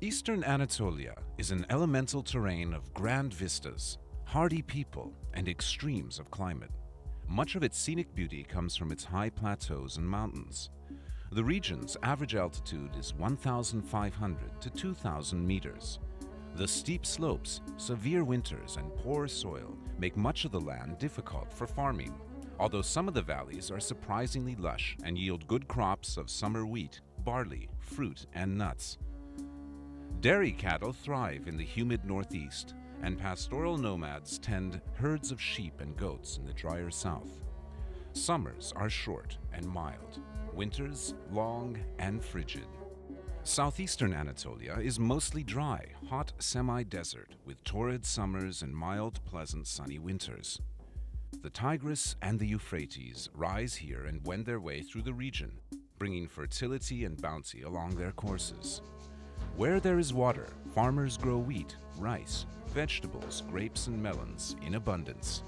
Eastern Anatolia is an elemental terrain of grand vistas, hardy people, and extremes of climate. Much of its scenic beauty comes from its high plateaus and mountains. The region's average altitude is 1,500 to 2,000 meters. The steep slopes, severe winters, and poor soil make much of the land difficult for farming, although some of the valleys are surprisingly lush and yield good crops of summer wheat, barley, fruit, and nuts. Dairy cattle thrive in the humid northeast, and pastoral nomads tend herds of sheep and goats in the drier south. Summers are short and mild, winters long and frigid. Southeastern Anatolia is mostly dry, hot semi-desert with torrid summers and mild, pleasant sunny winters. The Tigris and the Euphrates rise here and wend their way through the region, bringing fertility and bounty along their courses. Where there is water, farmers grow wheat, rice, vegetables, grapes, and melons in abundance.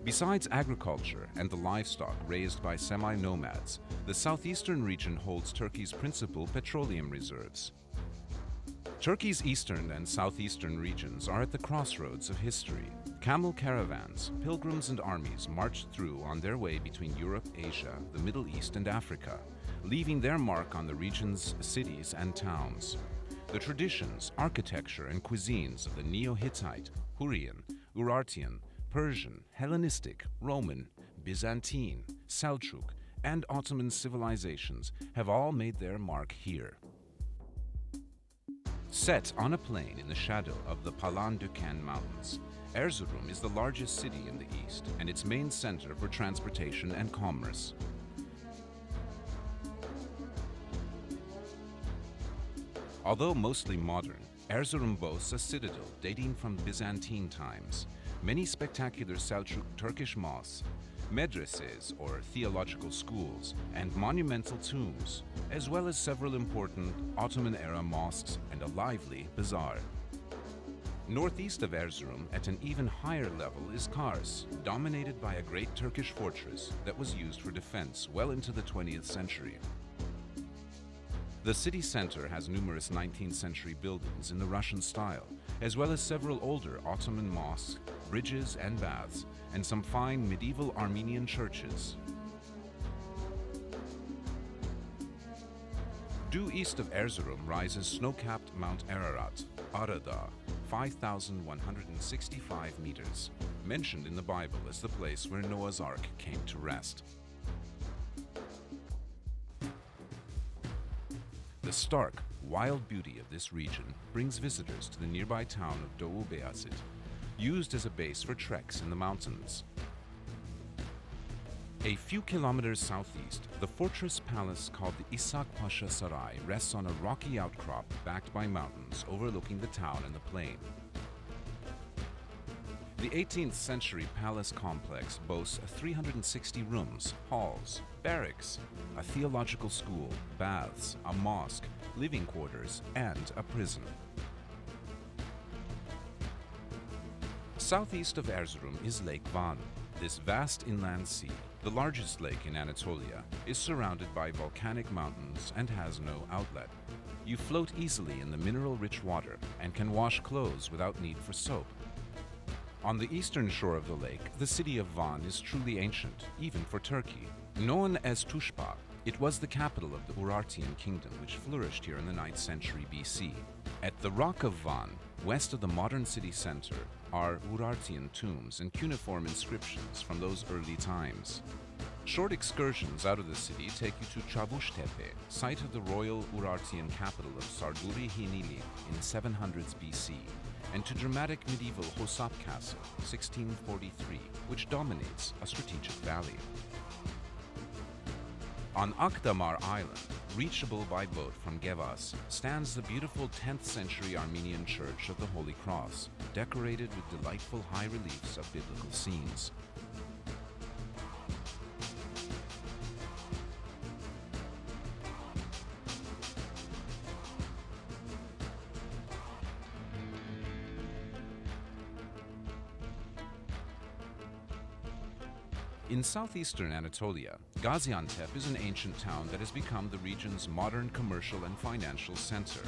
Besides agriculture and the livestock raised by semi-nomads, the southeastern region holds Turkey's principal petroleum reserves. Turkey's eastern and southeastern regions are at the crossroads of history. Camel caravans, pilgrims, and armies marched through on their way between Europe, Asia, the Middle East, and Africa, leaving their mark on the region's cities and towns. The traditions, architecture, and cuisines of the Neo-Hittite, Hurrian, Urartian, Persian, Hellenistic, Roman, Byzantine, Seljuk, and Ottoman civilizations have all made their mark here. Set on a plain in the shadow of the Palandöken Mountains, Erzurum is the largest city in the east and its main center for transportation and commerce. Although mostly modern, Erzurum boasts a citadel dating from Byzantine times, many spectacular Seljuk Turkish mosques, medreses or theological schools, and monumental tombs, as well as several important Ottoman-era mosques and a lively bazaar. Northeast of Erzurum, at an even higher level, is Kars, dominated by a great Turkish fortress that was used for defense well into the 20th century. The city center has numerous 19th century buildings in the Russian style, as well as several older Ottoman mosques, bridges and baths, and some fine medieval Armenian churches. Due east of Erzurum rises snow-capped Mount Ararat, Arada, 5,165 meters, mentioned in the Bible as the place where Noah's Ark came to rest. The stark, wild beauty of this region brings visitors to the nearby town of Doğu Beyazıt, used as a base for treks in the mountains. A few kilometers southeast, the fortress palace called the İshak Pasha Saray rests on a rocky outcrop backed by mountains overlooking the town and the plain. The 18th century palace complex boasts 360 rooms, halls, barracks, a theological school, baths, a mosque, living quarters, and a prison. Southeast of Erzurum is Lake Van. This vast inland sea, the largest lake in Anatolia, is surrounded by volcanic mountains and has no outlet. You float easily in the mineral-rich water and can wash clothes without need for soap. On the eastern shore of the lake, the city of Van is truly ancient, even for Turkey. Known as Tushpa, it was the capital of the Urartian kingdom, which flourished here in the 9th century BC. At the Rock of Van, west of the modern city center, are Urartian tombs and cuneiform inscriptions from those early times. Short excursions out of the city take you to Çavuştepe, site of the royal Urartian capital of Sarduri Hinili in 700s BC, and to dramatic medieval Hosap Castle, 1643, which dominates a strategic valley. On Akdamar Island, reachable by boat from Gevas, stands the beautiful 10th century Armenian Church of the Holy Cross, decorated with delightful high reliefs of biblical scenes. In southeastern Anatolia, Gaziantep is an ancient town that has become the region's modern commercial and financial center.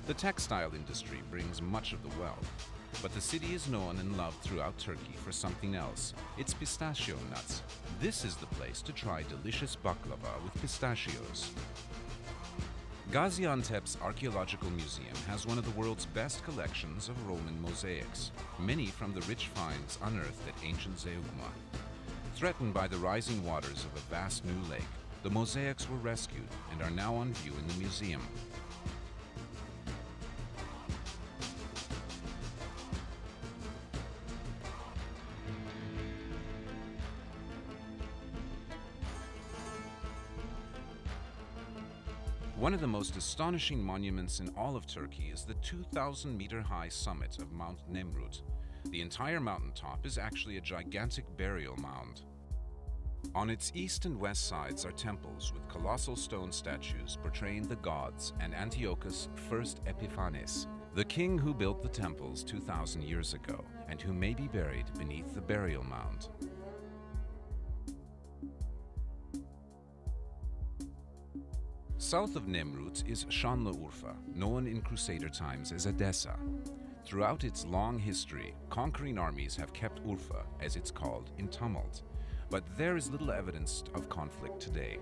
The textile industry brings much of the wealth, but the city is known and loved throughout Turkey for something else, its pistachio nuts. This is the place to try delicious baklava with pistachios. Gaziantep's Archaeological Museum has one of the world's best collections of Roman mosaics, many from the rich finds unearthed at ancient Zeugma. Threatened by the rising waters of a vast new lake, the mosaics were rescued and are now on view in the museum. One of the most astonishing monuments in all of Turkey is the 2,000-meter-high summit of Mount Nemrut. The entire mountaintop is actually a gigantic burial mound. On its east and west sides are temples with colossal stone statues portraying the gods and Antiochus I Epiphanes, the king who built the temples 2,000 years ago and who may be buried beneath the burial mound. South of Nemrut is Şanlıurfa, known in Crusader times as Edessa. Throughout its long history, conquering armies have kept Urfa, as it's called, in tumult. But there is little evidence of conflict today.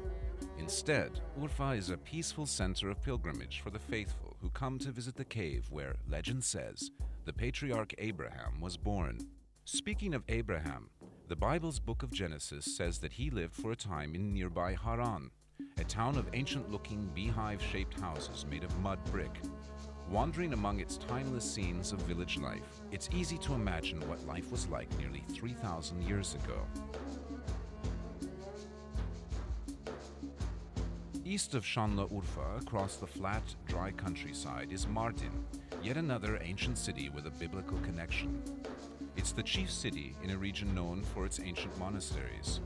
Instead, Urfa is a peaceful center of pilgrimage for the faithful who come to visit the cave where, legend says, the patriarch Abraham was born. Speaking of Abraham, the Bible's book of Genesis says that he lived for a time in nearby Haran, a town of ancient-looking beehive-shaped houses made of mud brick. Wandering among its timeless scenes of village life, it's easy to imagine what life was like nearly 3,000 years ago. East of Şanlıurfa, across the flat, dry countryside, is Mardin, yet another ancient city with a biblical connection. It's the chief city in a region known for its ancient monasteries.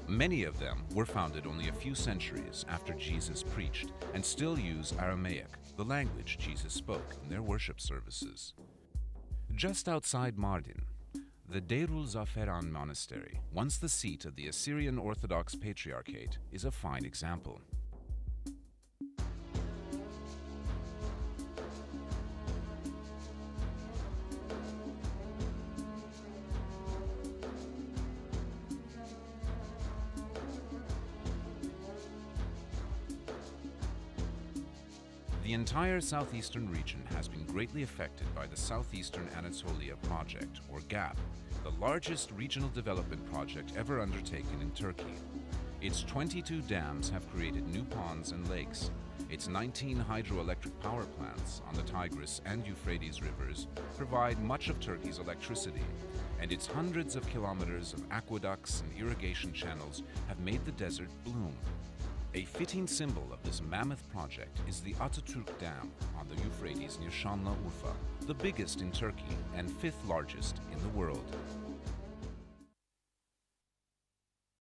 Many of them were founded only a few centuries after Jesus preached and still use Aramaic, the language Jesus spoke, in their worship services. Just outside Mardin, the Deirul Zaferan Monastery, once the seat of the Assyrian Orthodox Patriarchate, is a fine example. The entire southeastern region has been greatly affected by the Southeastern Anatolia project, or GAP, the largest regional development project ever undertaken in Turkey. Its 22 dams have created new ponds and lakes. Its 19 hydroelectric power plants on the Tigris and Euphrates rivers provide much of Turkey's electricity, and its hundreds of kilometers of aqueducts and irrigation channels have made the desert bloom. A fitting symbol of this mammoth project is the Atatürk Dam on the Euphrates near Şanlıurfa, the biggest in Turkey and fifth largest in the world.